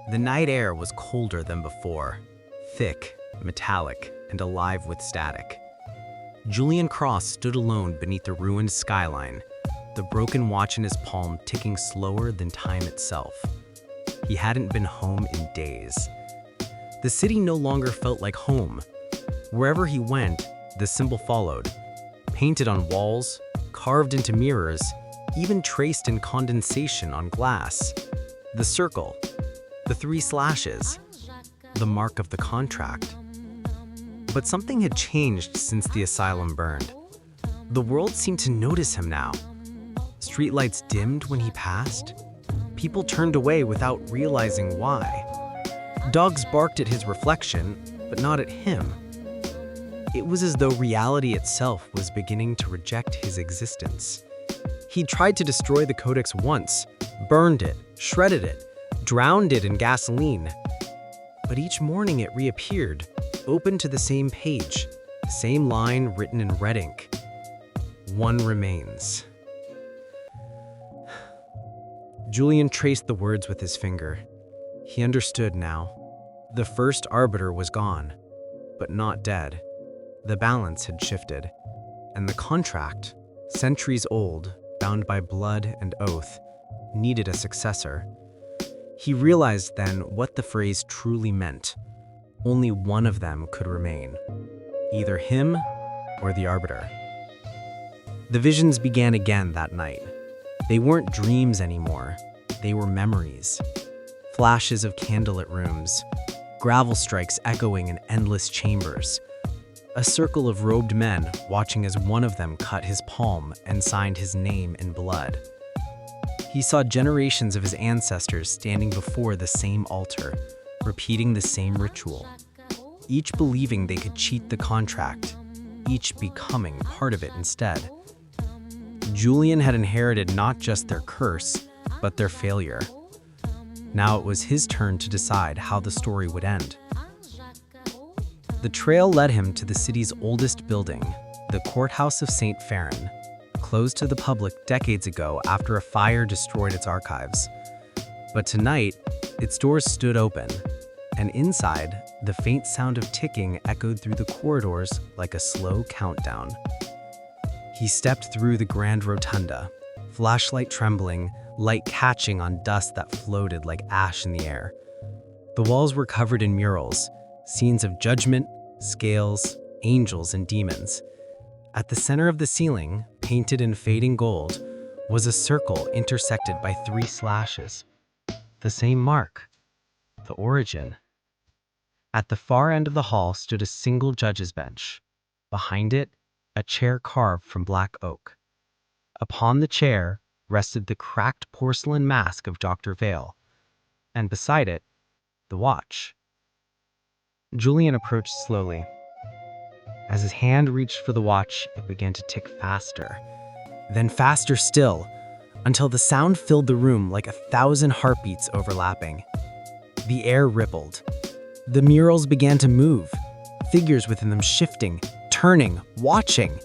The night air was colder than before, thick, metallic, and alive with static. Julian Cross stood alone beneath the ruined skyline, the broken watch in his palm ticking slower than time itself. He hadn't been home in days. The city no longer felt like home. Wherever he went, the symbol followed, painted on walls, carved into mirrors, even traced in condensation on glass. The circle, the 3 slashes, the mark of the contract. But something had changed since the asylum burned. The world seemed to notice him now. Streetlights dimmed when he passed. People turned away without realizing why. Dogs barked at his reflection, but not at him. It was as though reality itself was beginning to reject his existence. He tried to destroy the codex once, burned it, shredded it, drowned it in gasoline. But each morning it reappeared, open to the same page, the same line written in red ink. One remains. Julian traced the words with his finger. He understood now. The First Arbiter was gone, but not dead. The balance had shifted, and the contract, centuries old, bound by blood and oath, needed a successor. He realized then what the phrase truly meant. Only one of them could remain, either him or the Arbiter. The visions began again that night. They weren't dreams anymore. They were memories. Flashes of candlelit rooms, gravel strikes echoing in endless chambers, a circle of robed men watching as one of them cut his palm and signed his name in blood. He saw generations of his ancestors standing before the same altar, repeating the same ritual, each believing they could cheat the contract, each becoming part of it instead. Julian had inherited not just their curse, but their failure. Now it was his turn to decide how the story would end. The trail led him to the city's oldest building, the Courthouse of St. Farron, closed to the public decades ago after a fire destroyed its archives. But tonight, its doors stood open, and inside, the faint sound of ticking echoed through the corridors like a slow countdown. He stepped through the grand rotunda, flashlight trembling, light catching on dust that floated like ash in the air. The walls were covered in murals, scenes of judgment, scales, angels, and demons. At the center of the ceiling, painted in fading gold, was a circle intersected by 3 slashes. The same mark, the origin. At the far end of the hall stood a single judge's bench. Behind it, a chair carved from black oak. Upon the chair rested the cracked porcelain mask of Dr. Vale, and beside it, the watch. Julian approached slowly. As his hand reached for the watch, it began to tick faster, then faster still, until the sound filled the room like 1,000 heartbeats overlapping. The air rippled. The murals began to move, figures within them shifting, turning, watching.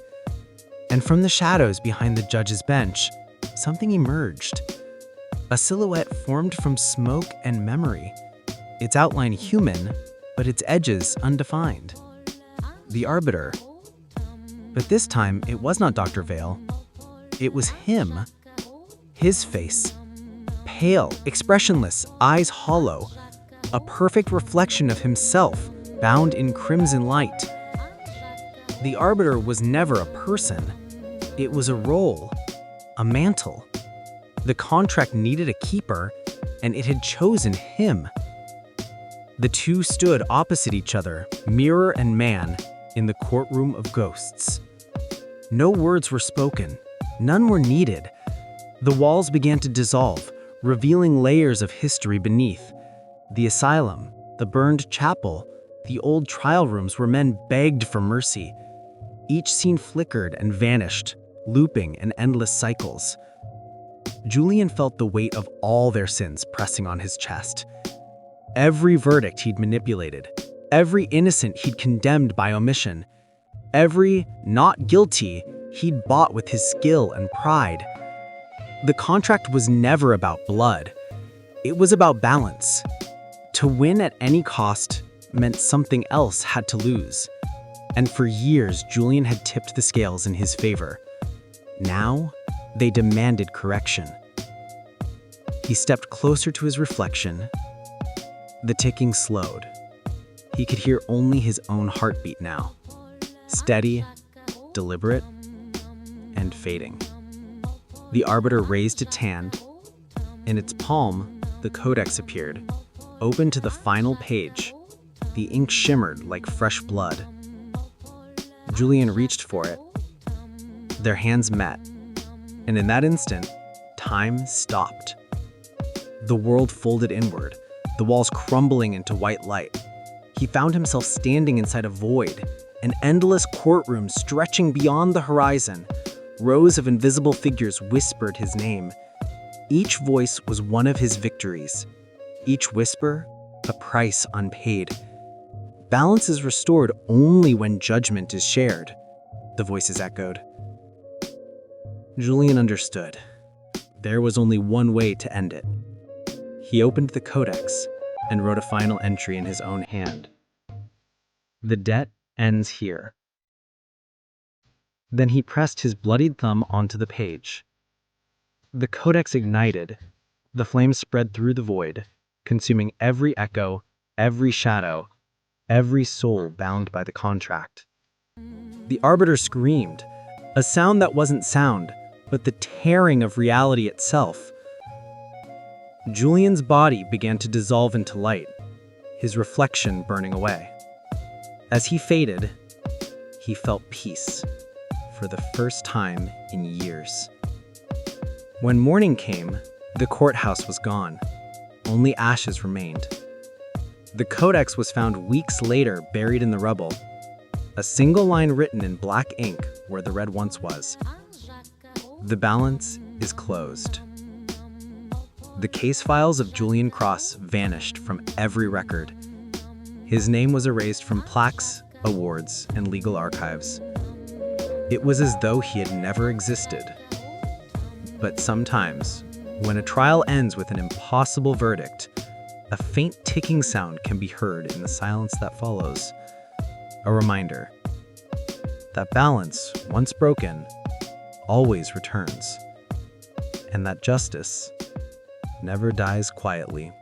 And from the shadows behind the judge's bench, something emerged. A silhouette formed from smoke and memory, its outline human, but its edges undefined. The Arbiter. But this time, it was not Dr. Vale. It was him. His face. Pale, expressionless, eyes hollow. A perfect reflection of himself, bound in crimson light. The Arbiter was never a person. It was a role, a mantle. The contract needed a keeper, and it had chosen him. The two stood opposite each other, mirror and man, in the courtroom of ghosts. No words were spoken. None were needed. The walls began to dissolve, revealing layers of history beneath. The asylum, the burned chapel, the old trial rooms where men begged for mercy. Each scene flickered and vanished, looping in endless cycles. Julian felt the weight of all their sins pressing on his chest. Every verdict he'd manipulated, every innocent he'd condemned by omission, every not guilty he'd bought with his skill and pride. The contract was never about blood. It was about balance. To win at any cost meant something else had to lose. And for years, Julian had tipped the scales in his favor. Now, they demanded correction. He stepped closer to his reflection. The ticking slowed. He could hear only his own heartbeat now. Steady, deliberate, and fading. The Arbiter raised its hand. In its palm, the codex appeared, open to the final page. The ink shimmered like fresh blood. Julian reached for it. Their hands met, and in that instant, time stopped. The world folded inward, the walls crumbling into white light. He found himself standing inside a void, an endless courtroom stretching beyond the horizon. Rows of invisible figures whispered his name. Each voice was one of his victories. Each whisper, a price unpaid. Balance is restored only when judgment is shared, the voices echoed. Julian understood. There was only one way to end it. He opened the codex and wrote a final entry in his own hand. The debt ends here. Then he pressed his bloodied thumb onto the page. The codex ignited. The flames spread through the void, consuming every echo, every shadow, every soul bound by the contract. The Arbiter screamed, a sound that wasn't sound, but the tearing of reality itself. Julian's body began to dissolve into light, his reflection burning away. As he faded, he felt peace for the first time in years. When morning came, the courthouse was gone. Only ashes remained. The codex was found weeks later buried in the rubble, a single line written in black ink where the red once was. The balance is closed. The case files of Julian Cross vanished from every record. His name was erased from plaques, awards, and legal archives. It was as though he had never existed. But sometimes, when a trial ends with an impossible verdict, a faint ticking sound can be heard in the silence that follows. A reminder that balance, once broken, always returns, and that justice never dies quietly.